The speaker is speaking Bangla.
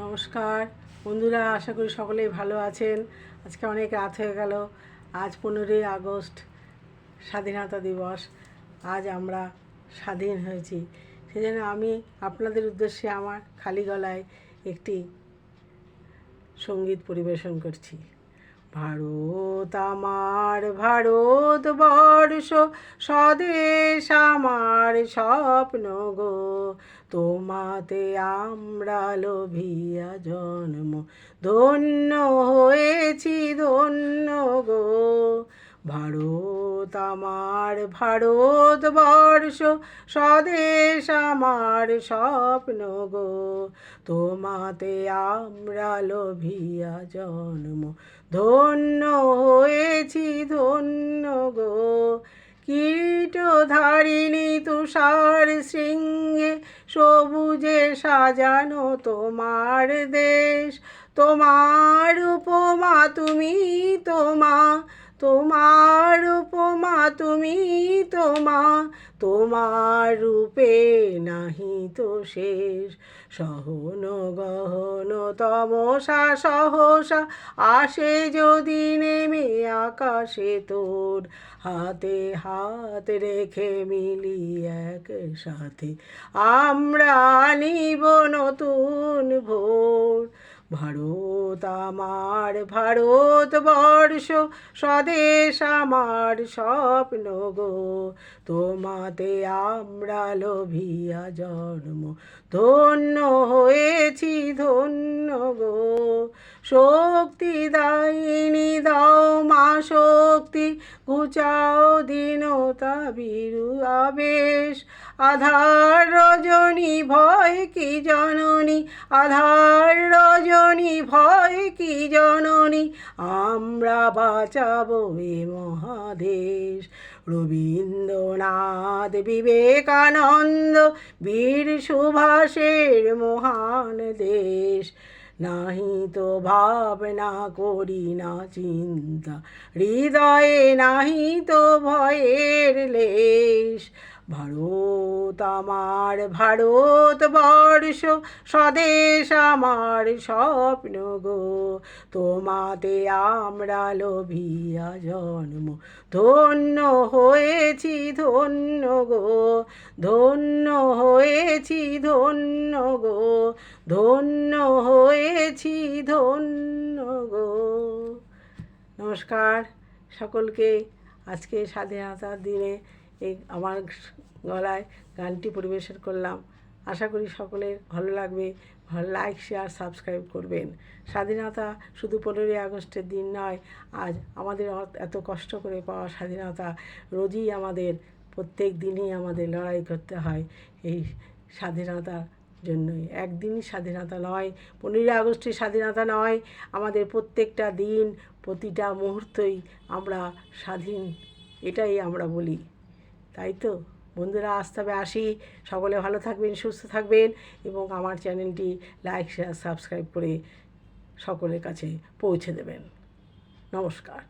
নমস্কার বন্ধুরা, আশা করি সকলেই ভালো আছেন। আজকে অনেক রাত হয়ে গেল। আজ 15ই আগস্ট, স্বাধীনতা দিবস। আজ আমরা স্বাধীন হয়েছি। সেজন্য আমি আপনাদের উদ্দেশ্যে আমার খালি গলায় একটি সঙ্গীত পরিবেশন করছি। ভারত আমার ভারতবর্ষ, স্বদেশ আমার স্বপ্ন গো, তোমাতে আমরা লোভিয়া জন্ম, ধন্য হয়েছি ধন্য গো। ভারত আমার ভারতবর্ষ, স্বদেশ আমার স্বপ্ন গো, তোমাতে আমরা লোভিয়া জন্ম, ধন্য হয়েছি ধন্য গো। কীটধারিণী তুষার শৃঙ্গে, সবুজে সাজানো তোমার দেশ, তোমার উপমা তুমি তোমা, তোমার উপমা তুমি তোমা, তোমার রূপে নাহি তো শেষ। সহন গহন তমসা সহসা আসে যদি নেমে আকাশে তোর, হাতে হাত রেখে মিলি একসাথে আমরা আনিব নতুন ভোর। ভারত আমার ভারতবর্ষ, স্বদেশ আমার স্বপ্ন গো, তোমাতে আমরা লোভিয়া জন্ম, ধন্য হয়েছি ধন্য গো। শক্তি দায়িনী দাও মা শক্তি, ঘুচাও দীনতা বীরু আবেশ। আধার রজনী ভয় কি জননী, আধার রজনী ভয় কি জননী, আমরা বাঁচাবো এ মহাদেশ। রবীন্দ্রনাথ বিবেকানন্দ বীর সুভাষের মহান দেশ, নাহি তো ভাবনা করি না চিন্তা, হৃদয়ে নাহি তো ভয়ের লেশ। ভারত আমার ভারতবর্ষ, স্বদেশ আমার স্বপ্ন গো, তোমাতে আমরা লোভিয়া জন্ম, ধন্য হয়েছি ধন্য গো, ধন্য হয়েছি ধন্য গো, ধন্য হয়েছি ধন্য গো। নমস্কার সকলকে। আজকে স্বাধীনতার দিনে এই আমার গলায় গানটি পরিবেশন করলাম। আশা করি সকলের ভালো লাগবে। ভালো লাইক শেয়ার সাবস্ক্রাইব করবেন। স্বাধীনতা শুধু 15ই আগস্টের দিন নয়, আজ আমাদের এত কষ্ট করে পাওয়া স্বাধীনতা রোজই আমাদের, প্রত্যেক দিনই আমাদের লড়াই করতে হয় এই স্বাধীনতার জন্যই। একদিনই স্বাধীনতা নয়, 15ই আগস্টের স্বাধীনতা নয়, আমাদের প্রত্যেকটা দিন প্রতিটা মুহূর্তই আমরা স্বাধীন, এটাই আমরা বলি। তাই তো বন্ধুরা, আজ তবে আসি। সকলে ভালো থাকবেন, সুস্থ থাকবেন এবং আমার চ্যানেলটি লাইক শেয়ার সাবস্ক্রাইব করে সকলের কাছে পৌঁছে দেবেন। নমস্কার।